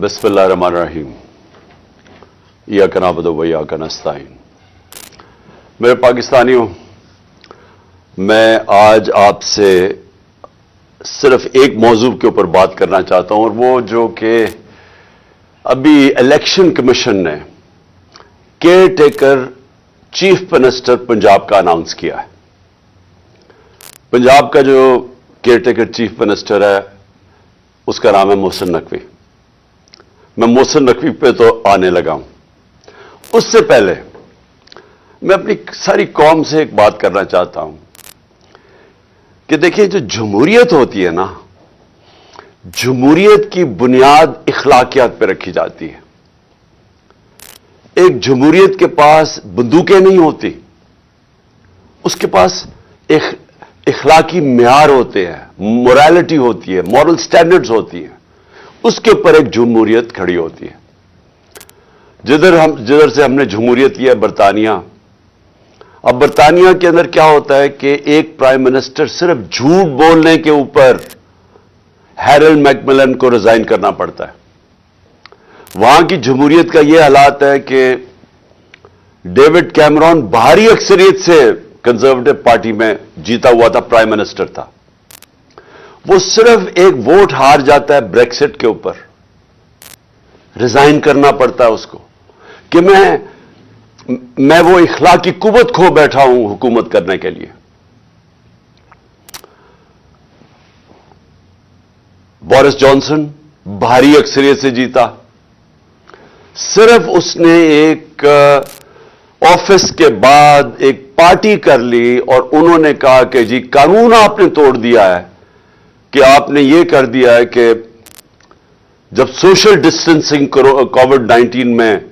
बिस्मिल्लाहिर्रहमानिर्रहीम। इय्याका नअबुदु व इय्याका नस्तईन। मेरे पाकिस्तानियों, मैं आज आपसे सिर्फ एक मौजू के ऊपर बात करना चाहता हूं, और वो जो कि अभी इलेक्शन कमीशन ने care taker chief minister Punjab का अनाउंस किया है। पंजाब का जो केयर टेकर चीफ मिनिस्टर है उसका नाम है मोहसिन नकवी। मैं मोहसिन नकवी पे तो आने लगा हूं। उससे पहले मैं अपनी सारी कौम से एक बात करना चाहता हूं कि देखिए, जो जमहूरियत होती है ना, जमहूरियत की बुनियाद इखलाकियात पे रखी जाती है। एक जमहूरियत के पास बंदूकें नहीं होती, उसके पास एक इखलाकी म्यार होते हैं, मोरालिटी होती है, मॉरल स्टैंडर्ड्स होती हैं। उसके ऊपर एक जमहूरियत खड़ी होती है। जिधर से हमने जमहूरियत लिया बरतानिया। अब बरतानिया के अंदर क्या होता है कि एक प्राइम मिनिस्टर सिर्फ झूठ बोलने के ऊपर हैरोल्ड मैकमिलन को रिजाइन करना पड़ता है। वहां की जमहूरियत का यह हालात है कि डेविड कैमरॉन भारी अक्सरियत से कंजर्वेटिव पार्टी में जीता हुआ था, प्राइम मिनिस्टर था। वो सिर्फ एक वोट हार जाता है ब्रेक्सिट के ऊपर, रिजाइन करना पड़ता है उसको कि मैं वो इखलाकी कुव्वत खो बैठा हूं हुकूमत करने के लिए। बोरिस जॉनसन भारी अक्सरियत से जीता। सिर्फ उसने एक ऑफिस के बाद एक पार्टी कर ली और उन्होंने कहा कि जी कानून आपने तोड़ दिया है, कि आपने ये कर दिया है कि जब सोशल डिस्टेंसिंग कोविड-19 में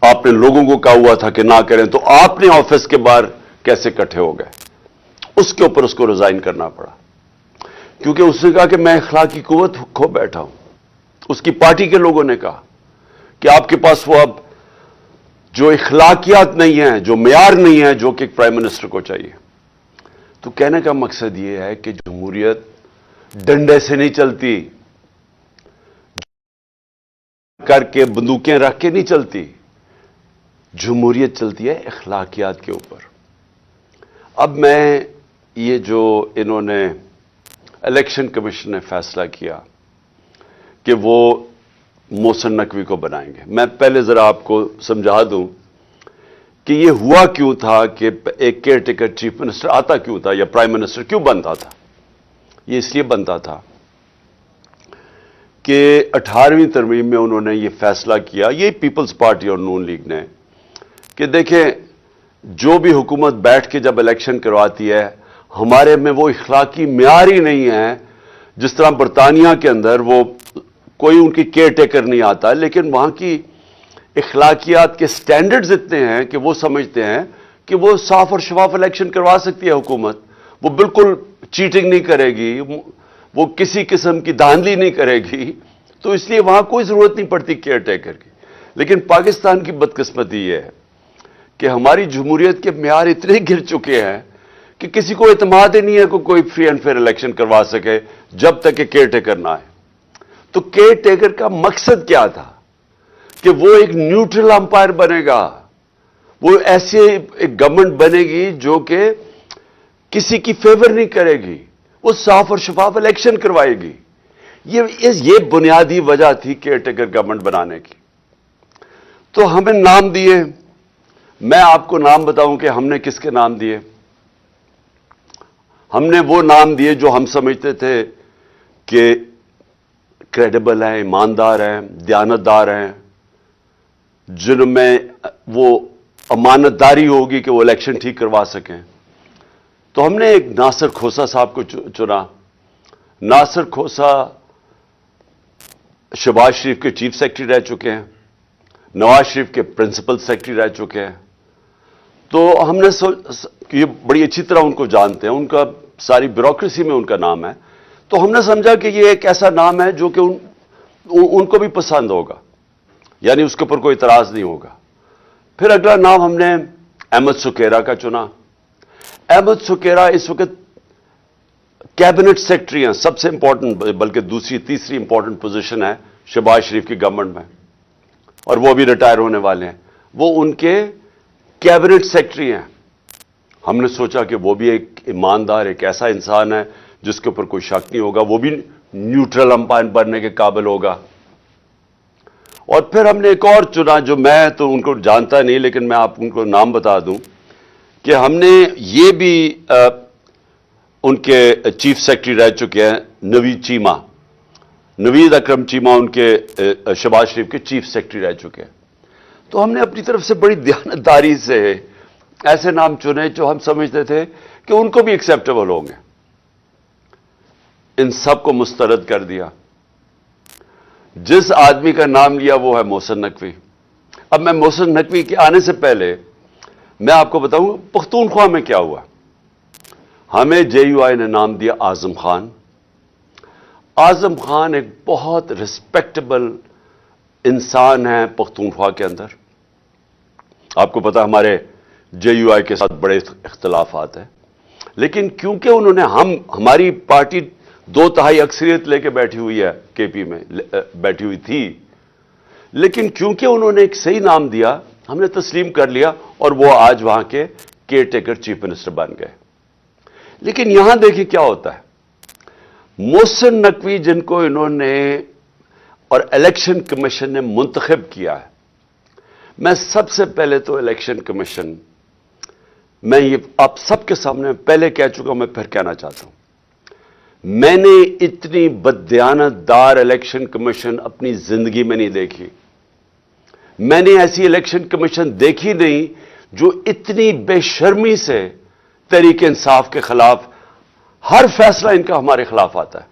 आपने लोगों को कहा हुआ था कि ना करें, तो आपने ऑफिस के बाहर कैसे इकट्ठे हो गए। उसके ऊपर उसको रिजाइन करना पड़ा, क्योंकि उसने कहा कि मैं इखलाकी कुव्वत खो बैठा हूं। उसकी पार्टी के लोगों ने कहा कि आपके पास वो अब जो इखलाकियात नहीं है, जो मेयार नहीं है, जो कि एक प्राइम मिनिस्टर को चाहिए। तो कहने का मकसद यह है कि जमहूरियत डंडे से नहीं चलती, करके बंदूकें रख के नहीं चलती। जमहूरियत चलती है इखलाकियात के ऊपर। अब मैं ये जो इन्होंने इलेक्शन कमीशन ने फैसला किया कि वो मोहसिन नकवी को बनाएंगे, मैं पहले जरा आपको समझा दूं कि ये हुआ क्यों था कि एक केयर टेकर चीफ मिनिस्टर आता क्यों था, या प्राइम मिनिस्टर क्यों बनता था। ये इसलिए बनता था कि 18वीं तरमीम में उन्होंने ये फैसला किया, ये पीपल्स पार्टी और नून लीग ने, कि देखें, जो भी हुकूमत बैठ के जब इलेक्शन करवाती है, हमारे में वो इखलाकी म्यार ही नहीं है। जिस तरह बरतानिया के अंदर वो कोई उनकी केयर टेकर नहीं आता, लेकिन वहां की इखलाकियात के स्टैंडर्ड्स इतने हैं कि वो समझते हैं कि वो साफ और शफाफ इलेक्शन करवा सकती है हुकूमत। वो बिल्कुल चीटिंग नहीं करेगी, वो किसी किस्म की धांधली नहीं करेगी, तो इसलिए वहां कोई जरूरत नहीं पड़ती केयर टेकर की। लेकिन पाकिस्तान की बदकिस्मती यह है कि हमारी जमहूरियत के म्यार इतने गिर चुके हैं कि किसी को इत्मीनान ही नहीं है कि कोई फ्री एंड फेयर इलेक्शन करवा सके जब तक कि केयर टेकर ना आए। तो केयर टेकर का मकसद क्या था कि वो एक न्यूट्रल अंपायर बनेगा, वो ऐसे एक गवर्नमेंट बनेगी जो कि किसी की फेवर नहीं करेगी, वो साफ और शफाफ इलेक्शन करवाएगी। ये बुनियादी वजह थी केयर टेकर गवर्नमेंट बनाने की। तो हमें नाम दिए। मैं आपको नाम बताऊं कि हमने किसके नाम दिए। हमने वो नाम दिए जो हम समझते थे कि क्रेडिबल हैं, ईमानदार हैं, दयानतदार हैं, जिनमें वो अमानतदारी होगी कि वो इलेक्शन ठीक करवा सकें। तो हमने एक नासिर खोसा साहब को चुना। नासिर खोसा शहबाज शरीफ के चीफ सेक्रेटरी रह चुके हैं, नवाज शरीफ के प्रिंसिपल सेक्रेटरी रह चुके हैं। तो हमने ये बड़ी अच्छी तरह उनको जानते हैं, उनका सारी ब्यूरोक्रेसी में उनका नाम है। तो हमने समझा कि ये एक ऐसा नाम है जो कि उनको भी पसंद होगा, यानी उसके ऊपर कोई इतराज नहीं होगा। फिर अगला नाम हमने अहमद सुकेरा का चुना। अहमद सुकेरा इस वक्त कैबिनेट सेक्रेटरी हैं, सबसे इंपॉर्टेंट, बल्कि दूसरी तीसरी इंपॉर्टेंट पोजीशन है शहबाज शरीफ की गवर्नमेंट में, और वो भी रिटायर होने वाले हैं, वो उनके कैबिनेट सेक्रेटरी हैं। हमने सोचा कि वो भी एक ईमानदार, एक ऐसा इंसान है जिसके ऊपर कोई शक नहीं होगा, वो भी न्यूट्रल अंपायर बनने के काबिल होगा। और फिर हमने एक और चुना, जो मैं तो उनको जानता नहीं, लेकिन मैं आप उनको नाम बता दूं कि हमने ये भी उनके चीफ सेक्रेटरी रह चुके हैं, नवीद अकरम चीमा उनके शहबाज शरीफ के चीफ सेक्रेटरी रह चुके हैं। तो हमने अपनी तरफ से बड़ी दयानतदारी से ऐसे नाम चुने जो हम समझते थे कि उनको भी एक्सेप्टेबल होंगे। इन सब को मुस्तरद कर दिया। जिस आदमी का नाम लिया वो है मोहसिन नकवी। अब मैं मोहसिन नकवी के आने से पहले मैं आपको बताऊं पख्तूनख्वा में क्या हुआ। हमें जेयूआई ने नाम दिया आजम खान। आजम खान एक बहुत रिस्पेक्टेबल इंसान है पख्तूनख्वा के अंदर। आपको पता हमारे जेयूआई के साथ बड़े इख्तलाफात हैं, लेकिन क्योंकि उन्होंने हमारी पार्टी 2/3 अक्सरियत लेके बैठी हुई है, केपी में बैठी हुई थी, लेकिन क्योंकि उन्होंने एक सही नाम दिया हमने तस्लीम कर लिया और वो आज वहां के केयर टेकर चीफ मिनिस्टर बन गए। लेकिन यहां देखिए क्या होता है। मोहसिन नकवी जिनको इन्होंने और इलेक्शन कमीशन ने मुंतखब किया है, मैं सबसे पहले तो इलेक्शन कमीशन, मैं ये आप सबके सामने पहले कह चुका हूं, मैं फिर कहना चाहता हूं, मैंने इतनी बददियानतदार इलेक्शन कमीशन अपनी जिंदगी में नहीं देखी। मैंने ऐसी इलेक्शन कमीशन देखी नहीं जो इतनी बेशर्मी से तहरीक इंसाफ के खिलाफ, हर फैसला इनका हमारे खिलाफ आता है।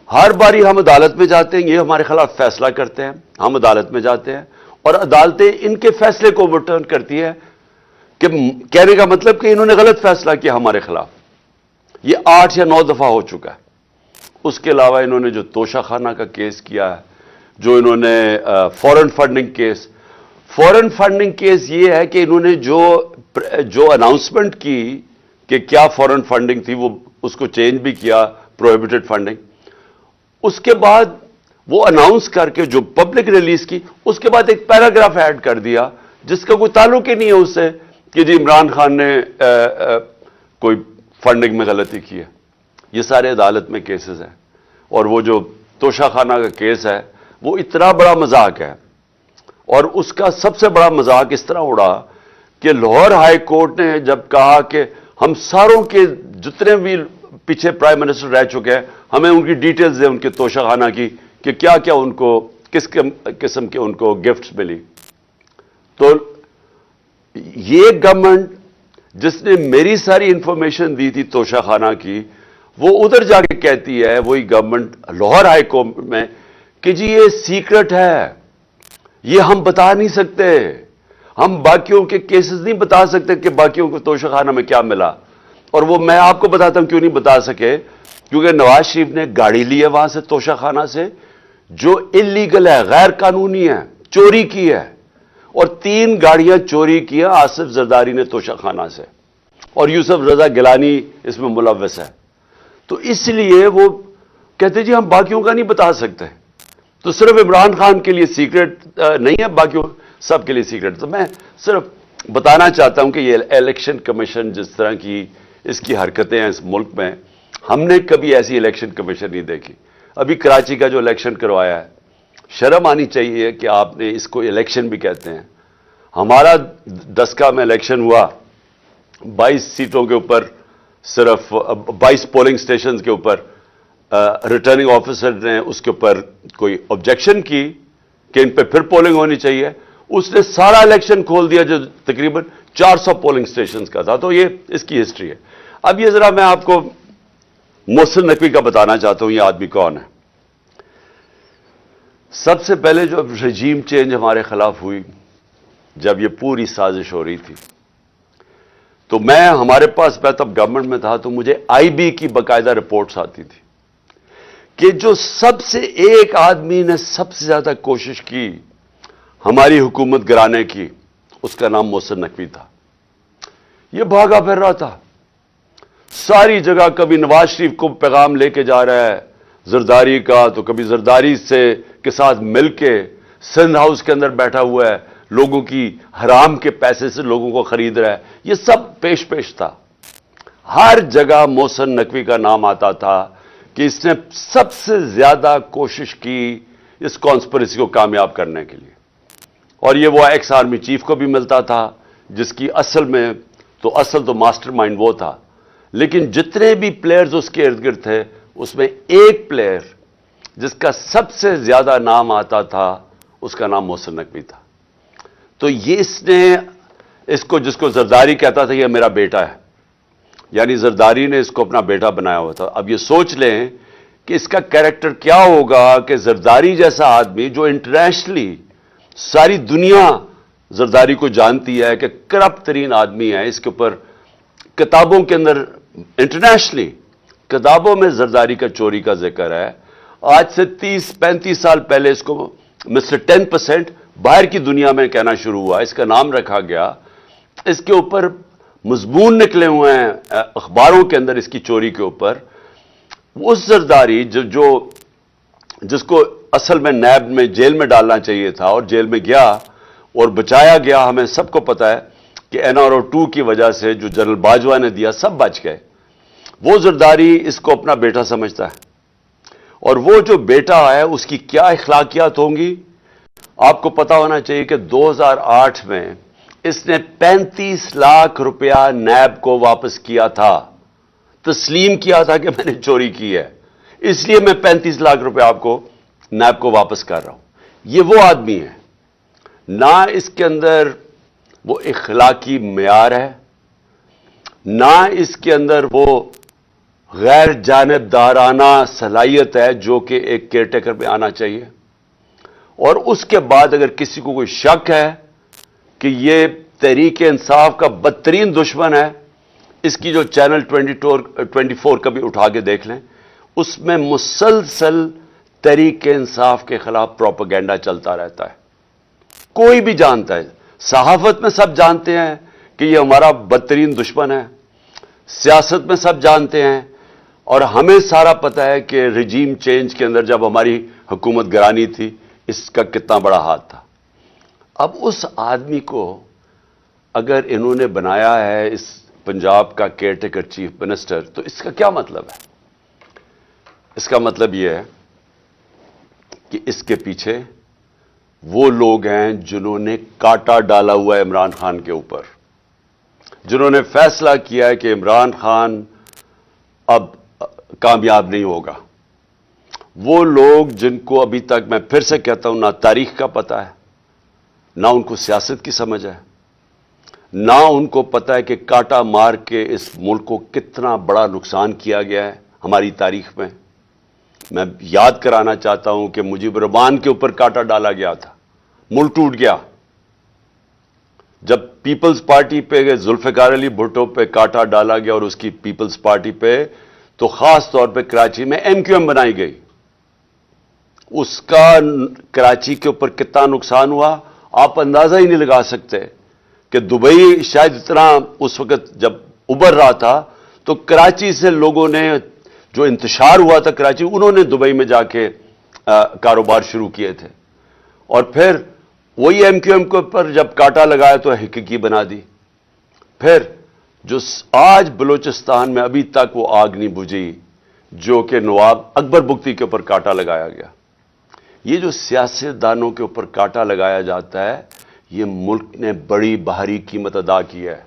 हर बारी हम अदालत में जाते हैं, ये हमारे खिलाफ फैसला करते हैं, हम अदालत में जाते हैं और अदालतें इनके फैसले को ओवरटर्न करती है, कि कहने का मतलब कि इन्होंने गलत फैसला किया हमारे खिलाफ। ये 8 या 9 दफा हो चुका है। उसके अलावा इन्होंने जो तोशाखाना का केस किया है, जो इन्होंने फॉरेन फंडिंग केस ये है कि इन्होंने जो अनाउंसमेंट की कि क्या फॉरेन फंडिंग थी, वो उसको चेंज भी किया, प्रोहिबिटेड फंडिंग। उसके बाद वो अनाउंस करके जो पब्लिक रिलीज की, उसके बाद एक पैराग्राफ ऐड कर दिया जिसका कोई ताल्लुक ही नहीं है उससे कि जी इमरान खान ने कोई फंडिंग में गलती की है। ये सारे अदालत में केसेस हैं। और वो जो तोशाखाना का केस है वो इतना बड़ा मजाक है, और उसका सबसे बड़ा मजाक इस तरह उड़ा कि लाहौर हाई कोर्ट ने जब कहा कि हम सारों के जितने भी पीछे प्राइम मिनिस्टर रह चुके हैं, हमें उनकी डिटेल्स दें उनके तोशाखाना की, कि क्या क्या उनको किस किस्म के उनको गिफ्ट्स मिली। तो ये गवर्नमेंट जिसने मेरी सारी इंफॉर्मेशन दी थी तोशाखाना की, वो उधर जाके कहती है, वही गवर्नमेंट लाहौर हाई कोर्ट में, कि जी ये सीक्रेट है, ये हम बता नहीं सकते, हम बाकियों के केसेस नहीं बता सकते कि बाकियों को तोशाखाना में क्या मिला। और वो मैं आपको बताता हूं क्यों नहीं बता सके, क्योंकि नवाज शरीफ ने गाड़ी ली है वहां से तोशाखाना से, जो इलीगल है, गैर कानूनी है, चोरी की है, और 3 गाड़ियां चोरी की है आसिफ जरदारी ने तोशाखाना से, और यूसुफ रजा गिलानी इसमें मुलव्वस है। तो इसलिए वो कहते जी हम बाकियों का नहीं बता सकते। तो सिर्फ इमरान खान के लिए सीक्रेट नहीं है, बाकियों सब के लिए सीक्रेट। तो मैं सिर्फ बताना चाहता हूं कि ये इलेक्शन कमीशन जिस तरह की इसकी हरकतें हैं इस मुल्क में, हमने कभी ऐसी इलेक्शन कमीशन नहीं देखी। अभी कराची का जो इलेक्शन करवाया है, शर्म आनी चाहिए कि आपने इसको इलेक्शन भी कहते हैं। हमारा दसका में इलेक्शन हुआ, 22 सीटों के ऊपर, सिर्फ 22 पोलिंग स्टेशन के ऊपर रिटर्निंग ऑफिसर ने उसके ऊपर कोई ऑब्जेक्शन की कि इन पे फिर पोलिंग होनी चाहिए। उसने सारा इलेक्शन खोल दिया जो तकरीबन 400 पोलिंग स्टेशन का था। तो ये इसकी हिस्ट्री है। अब ये जरा मैं आपको मोहसिन नकवी का बताना चाहता हूं, ये आदमी कौन है। सबसे पहले जो रजीम चेंज हमारे खिलाफ हुई, जब ये पूरी साजिश हो रही थी, तो हमारे पास मैं तब गवर्नमेंट में था, तो मुझे आईबी की बाकायदा रिपोर्ट्स आती थी कि जो सबसे एक आदमी ने सबसे ज्यादा कोशिश की हमारी हुकूमत गिराने की, उसका नाम मोहसिन नकवी था। ये भागा फिर रहा था। ساری جگہ کبھی نواز شریف کو پیغام لے کے جا رہا ہے زرداری کا، تو کبھی زرداری کے ساتھ مل کے سندھ ہاؤس کے اندر بیٹھا ہوا ہے، لوگوں کی حرام کے پیسے سے لوگوں کو خرید رہا ہے. یہ سب پیش تھا. ہر جگہ محسن نقوی کا نام آتا تھا کہ اس نے سب سے زیادہ کوشش کی اس کانسپریسی کو کامیاب کرنے کے لیے. اور یہ وہ ایکس آرمی چیف کو بھی ملتا تھا جس کی اصل تو ماسٹر مائنڈ وہ تھا. لیکن جتنے بھی پلیئرز اس کے ارد گرد تھے اس میں ایک پلیئر جس کا سب سے زیادہ نام آتا تھا اس کا نام محسن نقوی تھا. تو یہ اس کو جس کو زرداری کہتا تھا یہ میرا بیٹا ہے، یعنی زرداری نے اس کو اپنا بیٹا بنایا ہوا تھا. اب یہ سوچ لیں کہ اس کا کیریکٹر کیا ہوگا کہ زرداری جیسا آدمی جو انٹرنیشنلی ساری دنیا زرداری کو جانتی ہے کہ کرپٹ ترین آدمی ہے، اس کے اوپر کتابوں کے اندر انٹرنیشنلی کتابوں میں زرداری کا چوری کا ذکر ہے. آج سے 30-35 سال پہلے اس کو مسٹر 10% باہر کی دنیا میں کہنا شروع ہوا، اس کا نام رکھا گیا. اس کے اوپر مضمون نکلے ہوئے ہیں اخباروں کے اندر اس کی چوری کے اوپر. اس زرداری جس کو اصل میں نیب میں جیل میں ڈالنا چاہیے تھا اور جیل میں گیا اور بچایا گیا، ہمیں سب کو پتا ہے کہ NRO2 کی وجہ سے جو جنرل باجوہ نے دیا سب بچ گئے. وہ زرداری اس کو اپنا بیٹا سمجھتا ہے، اور وہ جو بیٹا ہے اس کی کیا اخلاقیات ہوں گی آپ کو پتا ہونا چاہیے کہ 2008 میں اس نے 35 لاکھ روپیہ نیب کو واپس کیا تھا، تسلیم کیا تھا کہ میں نے چوری کی ہے، اس لیے میں 35 لاکھ روپیہ آپ کو نیب کو واپس کر رہا ہوں. یہ وہ آدمی ہے، نہ اس کے اندر وہ اخلاقی معیار ہے، نہ اس کے اندر وہ غیر جانبدارانہ صلاحیت ہے جو کہ ایک کیئر ٹیکر میں آنا چاہیے. اور اس کے بعد اگر کسی کو کوئی شک ہے کہ یہ تحریک انصاف کا بدترین دشمن ہے، اس کی جو چینل 24 کا بھی اٹھا کے دیکھ لیں، اس میں مسلسل تحریک انصاف کے خلاف پروپیگنڈا چلتا رہتا ہے. کوئی بھی جانتا ہے، صحافت میں سب جانتے ہیں کہ یہ ہمارا بدترین دشمن ہے، سیاست میں سب جانتے ہیں، اور ہمیں سارا پتہ ہے کہ رجیم چینج کے اندر جب ہماری حکومت گرانی تھی اس کا کتنا بڑا ہاتھ تھا. اب اس آدمی کو اگر انہوں نے بنایا ہے اس پنجاب کا کیئر ٹیکر چیف منسٹر، تو اس کا کیا مطلب ہے؟ اس کا مطلب یہ ہے کہ اس کے پیچھے وہ لوگ ہیں جنہوں نے کاٹا ڈالا ہوا ہے عمران خان کے اوپر، جنہوں نے فیصلہ کیا ہے کہ عمران خان اب کامیاب نہیں ہوگا. وہ لوگ جن کو ابھی تک میں پھر سے کہتا ہوں نہ تاریخ کا پتہ ہے، نہ ان کو سیاست کی سمجھ ہے، نہ ان کو پتہ ہے کہ کاٹا مار کے اس ملک کو کتنا بڑا نقصان کیا گیا ہے ہماری تاریخ میں. میں یاد کرانا چاہتا ہوں کہ مجیب الرحمان کے اوپر کاٹا ڈالا گیا تھا، ملک ٹوٹ گیا. جب پیپلز پارٹی پہ ذوالفقار علی بھٹو پہ کاٹا ڈالا گیا اور اس کی پیپلز پارٹی پہ، تو خاص طور پہ کراچی میں MQM بنائی گئی، اس کا کراچی کے اوپر کتنا نقصان ہوا آپ اندازہ ہی نہیں لگا سکتے. کہ دبئی شاید اتنا اس وقت جب ابھر رہا تھا تو کراچی سے لوگوں نے جو انتشار ہوا تھا کراچی، انہوں نے دبئی میں جا کے کاروبار شروع کیے تھے، اور پھر وہی MQM کے اوپر جب کاٹا لگایا تو حقیقی بنا دی. پھر جو آج بلوچستان میں ابھی تک وہ آگ نہیں بجھی جو کہ نواب اکبر بگٹی کے اوپر کاٹا لگایا گیا. یہ جو سیاستدانوں کے اوپر کاٹا لگایا جاتا ہے، یہ ملک نے بڑی بھاری قیمت ادا کی ہے.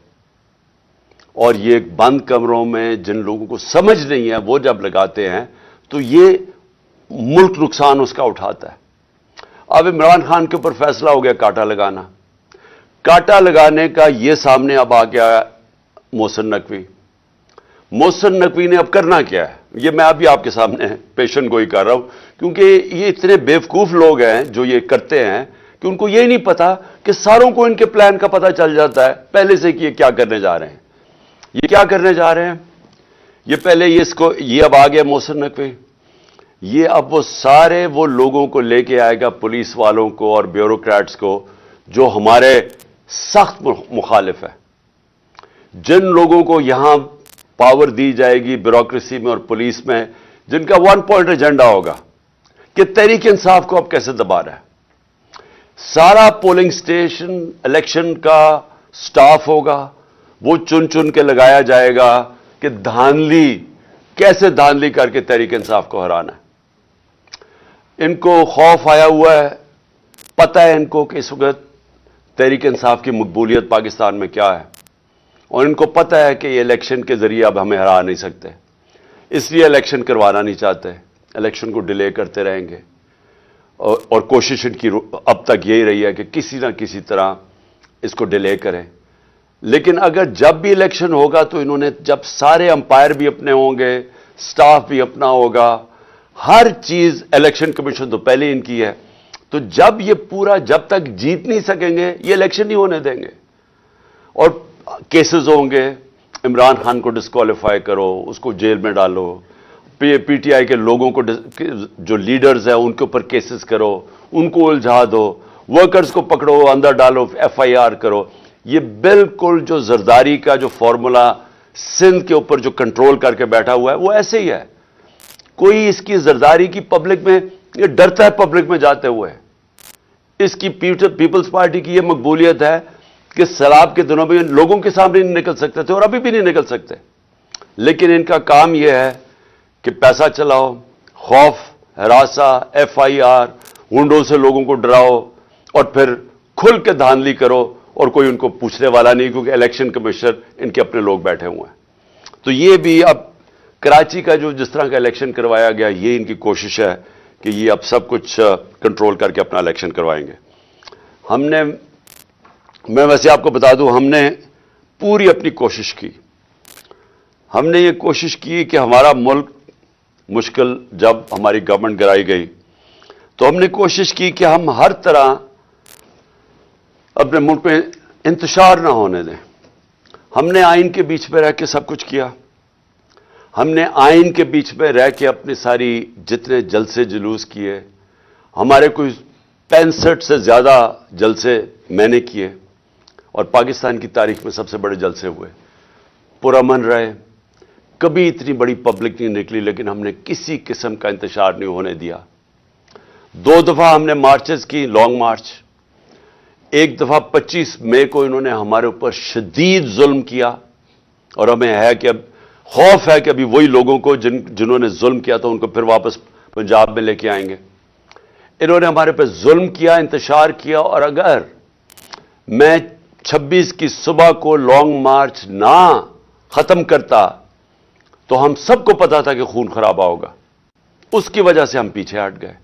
اور یہ بند کمروں میں جن لوگوں کو سمجھ نہیں ہے وہ جب لگاتے ہیں تو یہ ملک نقصان اس کا اٹھاتا ہے. اب عمران خان کے اوپر فیصلہ ہو گیا کاٹا لگانا. کاٹا لگانے کا یہ سامنے اب آ گیا محسن نقوی. محسن نقوی نے اب کرنا کیا ہے، یہ میں ابھی آپ کے سامنے پیشن گوئی کر رہا ہوں، کیونکہ یہ اتنے بیوقوف لوگ ہیں جو یہ کرتے ہیں کہ ان کو یہ نہیں پتا کہ ساروں کو ان کے پلان کا پتہ چل جاتا ہے پہلے سے کہ یہ کیا کرنے جا رہے ہیں. یہ کیا کرنے جا رہے ہیں، یہ پہلے یہ اب آ گیا محسن نقوی. یہ اب وہ سارے وہ لوگوں کو لے کے آئے گا، پولیس والوں کو اور بیوروکریٹس کو جو ہمارے سخت مخالف ہے، جن لوگوں کو یہاں पावर दी जाएगी ब्यूरोक्रेसी में और पुलिस में, जिनका वन पॉइंट एजेंडा होगा कि तहरीक इंसाफ को अब कैसे दबा रहा है। सारा पोलिंग स्टेशन इलेक्शन का स्टाफ होगा, वो चुन चुन के लगाया जाएगा कि कैसे धांधली करके तहरीक इंसाफ को हराना है। इनको खौफ आया हुआ है, पता है इनको कि इस वक्त तहरीक इंसाफ की मकबूलियत पाकिस्तान में क्या है, और इनको पता है कि ये इलेक्शन के जरिए अब हमें हरा नहीं सकते, इसलिए इलेक्शन करवाना नहीं चाहते, इलेक्शन को डिले करते रहेंगे। और कोशिश इनकी अब तक यही रही है कि किसी ना किसी तरह इसको डिले करें। लेकिन अगर जब भी इलेक्शन होगा तो इन्होंने, जब सारे अंपायर भी अपने होंगे, स्टाफ भी अपना होगा, हर चीज इलेक्शन कमीशन तो पहले इनकी है, तो जब ये पूरा, जब तक जीत नहीं सकेंगे ये इलेक्शन नहीं होने देंगे। और केसेस होंगे, इमरान खान को डिस्क्वालीफाई करो, उसको जेल में डालो, पीटीआई के लोगों को, जो लीडर्स हैं उनके ऊपर केसेस करो, उनको उलझा दो, वर्कर्स को पकड़ो, अंदर डालो, एफआईआर करो। ये बिल्कुल जो जरदारी का जो फॉर्मूला सिंध के ऊपर जो कंट्रोल करके बैठा हुआ है वो ऐसे ही है। कोई इसकी जरदारी की पब्लिक में, ये डरता है पब्लिक में जाते हुए। इसकी पीपल्स पार्टी की ये मकबूलियत है कि सैलाब के दिनों में लोगों के सामने नहीं निकल सकते थे और अभी भी नहीं निकल सकते, लेकिन इनका काम यह है कि पैसा चलाओ, खौफ, हरासा, एफआईआर, गुंडों से लोगों को डराओ और फिर खुल के धांधली करो, और कोई उनको पूछने वाला नहीं, क्योंकि इलेक्शन कमिश्नर इनके अपने लोग बैठे हुए हैं। तो ये भी अब कराची का जो जिस तरह का इलेक्शन करवाया गया, ये इनकी कोशिश है कि ये अब सब कुछ कंट्रोल करके अपना इलेक्शन करवाएंगे। मैं वैसे आपको बता दूं, हमने पूरी अपनी कोशिश की। हमने ये कोशिश की कि हमारा मुल्क मुश्किल, जब हमारी गवर्नमेंट गिराई गई तो हमने कोशिश की कि हम हर तरह अपने मुल्क में इंतशार ना होने दें। हमने आइन के बीच में रह के सब कुछ किया। हमने आइन के बीच में रह के अपनी सारी जितने जलसे जुलूस किए, हमारे कोई 65 से ज़्यादा जलसे मैंने किए, और पाकिस्तान की तारीख में सबसे बड़े जलसे हुए, पुरअमन रहे, कभी इतनी बड़ी पब्लिक नहीं निकली, लेकिन हमने किसी किस्म का इंतशार नहीं होने दिया। 2 दफ़ा हमने मार्चेस की, लॉन्ग मार्च। एक दफ़ा 25 मई को इन्होंने हमारे ऊपर शदीद जुल्म किया, और हमें है कि अब खौफ है कि अभी वही लोगों को जिन्होंने जुल्म किया था उनको फिर वापस पंजाब में लेके आएंगे। इन्होंने हमारे पर जुल्म किया, इंतशार किया, और अगर मैं 26 की सुबह को लॉन्ग मार्च ना खत्म करता तो हम सबको पता था कि खून खराबा होगा। उसकी वजह से हम पीछे हट गए।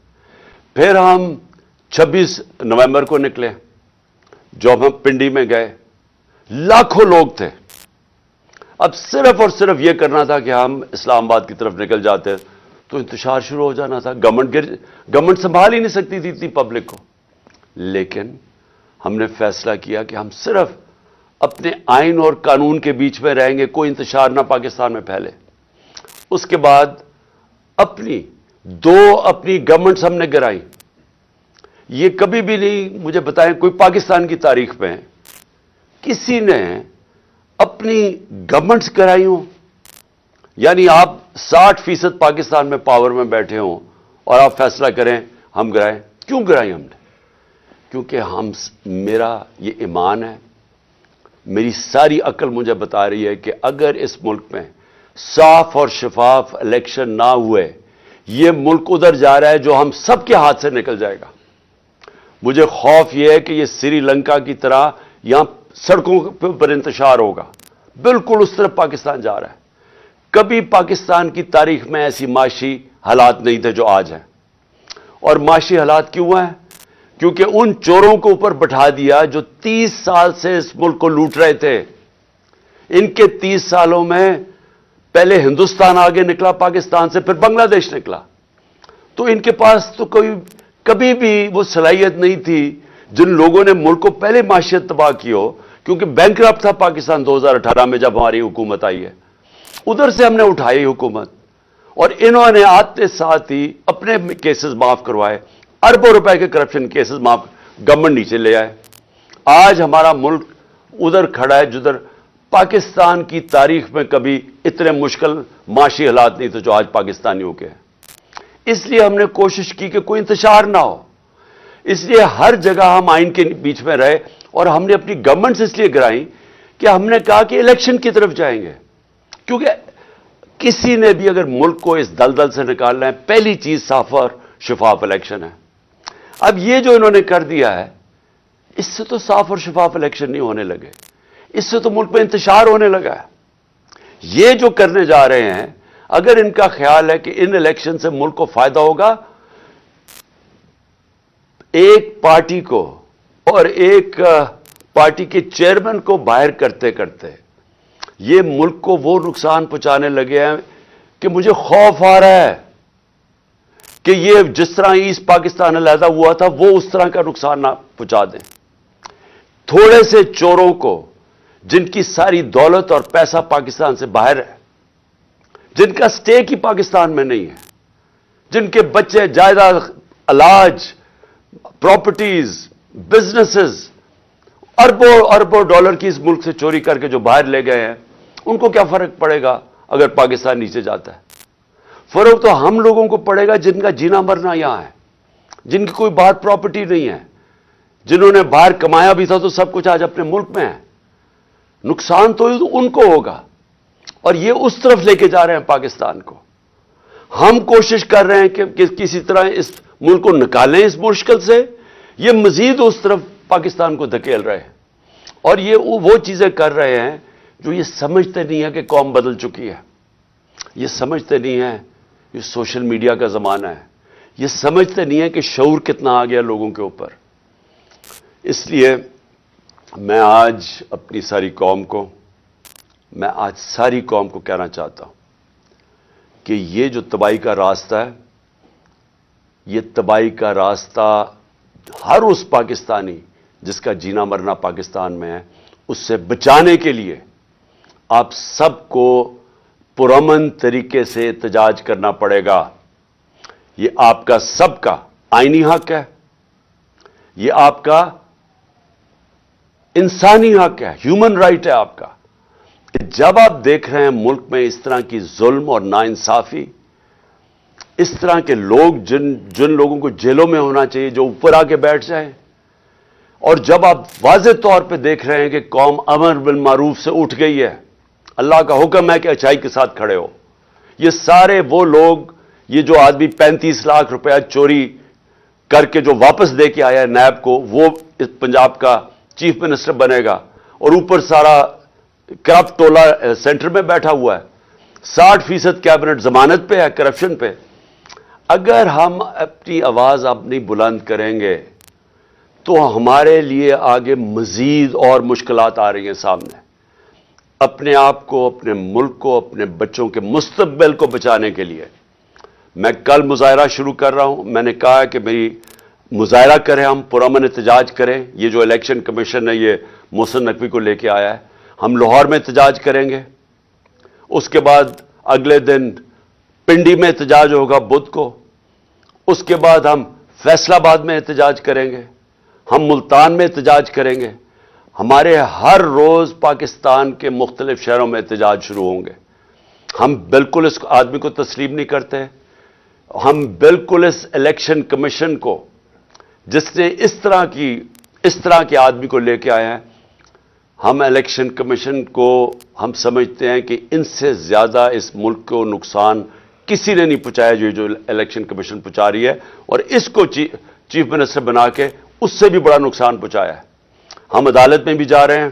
फिर हम 26 नवंबर को निकले, जब हम पिंडी में गए, लाखों लोग थे। अब सिर्फ और सिर्फ यह करना था कि हम इस्लामाबाद की तरफ निकल जाते तो इंतशार शुरू हो जाना था। गवर्नमेंट संभाल ही नहीं सकती थी इतनी पब्लिक को। लेकिन हमने फैसला किया कि हम सिर्फ अपने आइन और कानून के बीच में रहेंगे, कोई इंतशार ना पाकिस्तान में फैले। उसके बाद अपनी गवर्नमेंट्स हमने गिराई। ये कभी भी नहीं, मुझे बताएं, कोई पाकिस्तान की तारीख में किसी ने अपनी गवर्नमेंट्स गिराई हो। यानी आप 60% पाकिस्तान में पावर में बैठे हों और आप फैसला करें हम गिराएं। क्यों गिराई हमने? क्योंकि मेरा ये ईमान है, मेरी सारी अक्ल मुझे बता रही है कि अगर इस मुल्क में साफ और शफाफ इलेक्शन ना हुए, ये मुल्क उधर जा रहा है जो हम सबके हाथ से निकल जाएगा। मुझे खौफ यह है कि ये श्रीलंका की तरह यहां सड़कों पर इंतशार होगा। बिल्कुल उस तरफ पाकिस्तान जा रहा है। कभी पाकिस्तान की तारीख में ऐसी माशी हालात नहीं थे जो आज हैं। और माशी हालात क्यों हैं? क्योंकि उन चोरों को ऊपर बैठा दिया जो 30 साल से इस मुल्क को लूट रहे थे। इनके 30 सालों में पहले हिंदुस्तान आगे निकला पाकिस्तान से, फिर बांग्लादेश निकला। तो इनके पास तो कभी भी वो सलाहियत नहीं थी जिन लोगों ने मुल्क को पहले माशियत तबाह की हो, क्योंकि बैंकरप्ट था पाकिस्तान 2018 में जब हमारी हुकूमत आई है। उधर से हमने उठाई हुकूमत, और इन्होंने आते साथ ही अपने केसेस माफ करवाए। अरबों रुपए के करप्शन केसेस माफ, गवर्नमेंट नीचे ले आए। आज हमारा मुल्क उधर खड़ा है जिधर پاکستان کی تاریخ میں کبھی اتنے مشکل معاشی حالات نہیں تھے جو آج پاکستانیوں کے ہیں. اس لیے ہم نے کوشش کی کہ کوئی انتشار نہ ہو. اس لیے ہر جگہ ہم آئین کے بیچ میں رہے, اور ہم نے اپنی گورنمنٹس اس لیے گرائیں کہ ہم نے کہا کہ الیکشن کی طرف جائیں گے. کیونکہ کسی نے بھی اگر ملک کو اس دلدل سے نکالنا ہے, پہلی چیز صاف اور شفاف الیکشن ہے. اب یہ جو انہوں نے کر دیا ہے, اس سے تو صاف اور شفاف الیکشن نہیں ہونے لگے, اس سے تو ملک میں انتشار ہونے لگا ہے. یہ جو کرنے جا رہے ہیں, اگر ان کا خیال ہے کہ ان الیکشن سے ملک کو فائدہ ہوگا, ایک پارٹی کو اور ایک پارٹی کے چیئرمین کو باہر کرتے کرتے یہ ملک کو وہ نقصان پہنچانے لگے ہیں کہ مجھے خوف آ رہا ہے کہ یہ جس طرح ایسٹ پاکستان علیحدہ ہوا تھا وہ اس طرح کا نقصان نہ پہنچا دیں. تھوڑے سے چوروں کو جن کی ساری دولت اور پیسہ پاکستان سے باہر ہے, جن کا سٹیک ہی پاکستان میں نہیں ہے, جن کے بچے جائیداد, علاج, پراپرٹیز, بزنسز اربوں اربوں ڈالر کی اس ملک سے چوری کر کے جو باہر لے گئے ہیں, ان کو کیا فرق پڑے گا اگر پاکستان نیچے جاتا ہے؟ فرق تو ہم لوگوں کو پڑے گا جن کا جینا مرنا یہاں ہے, جن کی کوئی باہر پراپرٹی نہیں ہے, جنہوں نے باہر کمایا بھی تھا تو سب کچھ آج اپنے ملک میں ہے. نقصان تو ان کو ہوگا, اور یہ اس طرف لے کے جا رہے ہیں پاکستان کو. ہم کوشش کر رہے ہیں کہ کسی طرح اس ملک کو نکالیں اس مشکل سے, یہ مزید اس طرف پاکستان کو دھکیل رہے ہیں. اور یہ وہ چیزیں کر رہے ہیں جو یہ سمجھتے نہیں ہے کہ قوم بدل چکی ہے, یہ سمجھتے نہیں ہیں یہ سوشل میڈیا کا زمانہ ہے, یہ سمجھتے نہیں ہے کہ شعور کتنا آ گیا لوگوں کے اوپر. اس لیے میں آج اپنی ساری قوم کو کہنا چاہتا ہوں کہ یہ جو تباہی کا راستہ ہے, یہ تباہی کا راستہ ہر اس پاکستانی جس کا جینا مرنا پاکستان میں ہے, اس سے بچانے کے لیے آپ سب کو پرامن طریقے سے احتجاج کرنا پڑے گا. یہ آپ کا سب کا آئینی حق ہے, یہ آپ کا انسانی حق ہے, ہیومن رائٹ ہے آپ کا. جب آپ دیکھ رہے ہیں ملک میں اس طرح کی ظلم اور ناانصافی, اس طرح کے لوگ جن لوگوں کو جیلوں میں ہونا چاہیے جو اوپر آ کے بیٹھ جائیں, اور جب آپ واضح طور پہ دیکھ رہے ہیں کہ قوم امر بالمعروف سے اٹھ گئی ہے, اللہ کا حکم ہے کہ اچھائی کے ساتھ کھڑے ہو. یہ سارے وہ لوگ, یہ جو آدمی 35 لاکھ روپیہ چوری کر کے جو واپس دے کے آیا ہے نیب کو, وہ پنجاب کا چیف منسٹر بنے گا, اور اوپر سارا کرپٹ ٹولہ سینٹر میں بیٹھا ہوا ہے, 60% کیبنٹ ضمانت پہ ہے کرپشن پہ. اگر ہم اپنی آواز اب نہیں بلند کریں گے تو ہمارے لیے آگے مزید اور مشکلات آ رہی ہیں سامنے. اپنے آپ کو, اپنے ملک کو, اپنے بچوں کے مستقبل کو بچانے کے لیے میں کل مظاہرہ شروع کر رہا ہوں. میں نے کہا کہ میری مظاہرہ کریں, ہم پرامن احتجاج کریں. یہ جو الیکشن کمیشن ہے یہ محسن نقوی کو لے کے آیا ہے, ہم لاہور میں احتجاج کریں گے. اس کے بعد اگلے دن پنڈی میں احتجاج ہوگا بدھ کو. اس کے بعد ہم فیصل آباد میں احتجاج کریں گے, ہم ملتان میں احتجاج کریں گے. ہمارے ہر روز پاکستان کے مختلف شہروں میں احتجاج شروع ہوں گے. ہم بالکل اس آدمی کو تسلیم نہیں کرتے. ہم بالکل اس الیکشن کمیشن کو, جس نے اس طرح کے آدمی کو لے کے آئے ہیں, ہم الیکشن کمیشن کو ہم سمجھتے ہیں کہ ان سے زیادہ اس ملک کو نقصان کسی نے نہیں پہنچایا جو الیکشن کمیشن پہنچا رہی ہے, اور اس کو چیف منسٹر بنا کے اس سے بھی بڑا نقصان پہنچایا ہے. ہم عدالت میں بھی جا رہے ہیں.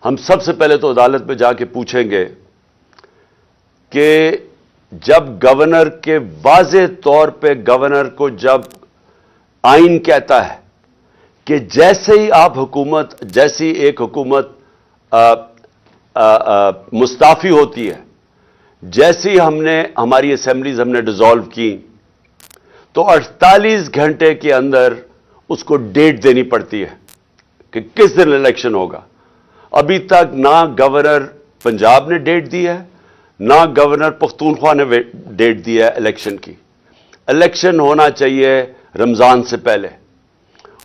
ہم سب سے پہلے تو عدالت میں جا کے پوچھیں گے کہ جب گورنر کے واضح طور پہ گورنر کو جب آئین کہتا ہے کہ جیسے ہی آپ حکومت, جیسی ایک حکومت مستعفی ہوتی ہے, جیسے ہی ہماری اسمبلیز ہم نے ڈیزالو کی, تو 48 گھنٹے کے اندر اس کو ڈیٹ دینی پڑتی ہے کہ کس دن الیکشن ہوگا. ابھی تک نہ گورنر پنجاب نے ڈیٹ دی ہے, نہ گورنر پختونخوا نے ڈیٹ دی ہے الیکشن کی. الیکشن ہونا چاہیے رمضان سے پہلے,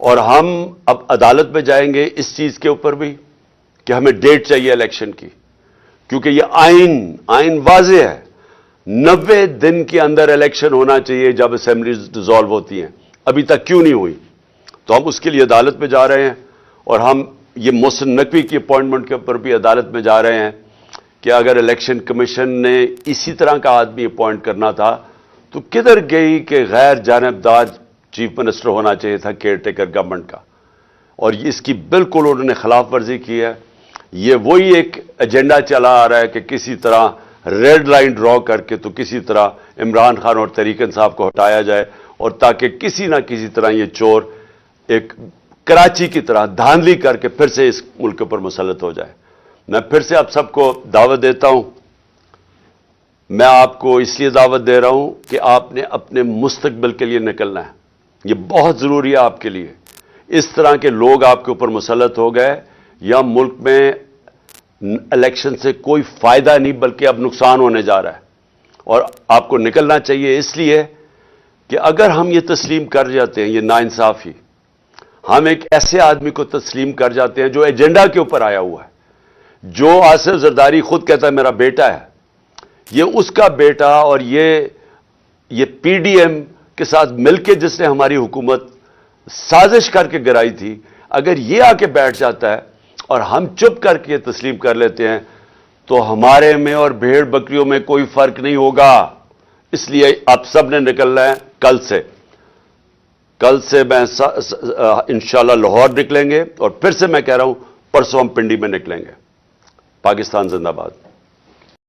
اور ہم اب عدالت میں جائیں گے اس چیز کے اوپر بھی کہ ہمیں ڈیٹ چاہیے الیکشن کی، کیونکہ یہ آئین واضح ہے، 90 دن کے اندر الیکشن ہونا چاہیے جب اسمبلیز ڈیزالو ہوتی ہیں، ابھی تک کیوں نہیں ہوئی؟ تو ہم اس کے لیے عدالت میں جا رہے ہیں، اور ہم یہ محسن نقوی کی اپوائنٹمنٹ کے اوپر بھی عدالت میں جا رہے ہیں کہ اگر الیکشن کمیشن نے اسی طرح کا آدمی اپوائنٹ کرنا تھا تو کدھر گئی کہ غیر جانبدار چیف منسٹر ہونا چاہیے تھا کیئر ٹیکر گورنمنٹ کا، اور اس کی بالکل انہوں نے خلاف ورزی کی ہے۔ یہ وہی ایک ایجنڈا چلا آ رہا ہے کہ کسی طرح ریڈ لائن ڈرا کر کے تو کسی طرح عمران خان اور طریق انصاف کو ہٹایا جائے، اور تاکہ کسی نہ کسی طرح یہ چور ایک کراچی کی طرح دھاندلی کر کے پھر سے اس ملک پر مسلط ہو جائے۔ میں پھر سے آپ سب کو دعوت دیتا ہوں، میں آپ کو اس لیے دعوت دے رہا ہوں کہ آپ نے اپنے مستقبل کے لیے نکلنا ہے، یہ بہت ضروری ہے آپ کے لیے۔ اس طرح کے لوگ آپ کے اوپر مسلط ہو گئے، یا ملک میں الیکشن سے کوئی فائدہ نہیں بلکہ اب نقصان ہونے جا رہا ہے، اور آپ کو نکلنا چاہیے اس لیے کہ اگر ہم یہ تسلیم کر جاتے ہیں، یہ ناانصافی، ہم ایک ایسے آدمی کو تسلیم کر جاتے ہیں جو ایجنڈا کے اوپر آیا ہوا ہے، جو آصف زرداری خود کہتا ہے میرا بیٹا ہے، یہ اس کا بیٹا، اور یہ پی ڈی ایم کے ساتھ مل کے جس نے ہماری حکومت سازش کر کے گرائی تھی، اگر یہ آ کے بیٹھ جاتا ہے اور ہم چپ کر کے تسلیم کر لیتے ہیں تو ہمارے میں اور بھیڑ بکریوں میں کوئی فرق نہیں ہوگا۔ اس لیے آپ سب نے نکلنا ہے کل سے میں انشاءاللہ لاہور نکلیں گے، اور پھر سے میں کہہ رہا ہوں پرسوں ہم پنڈی میں نکلیں گے۔ پاکستان زندہ باد۔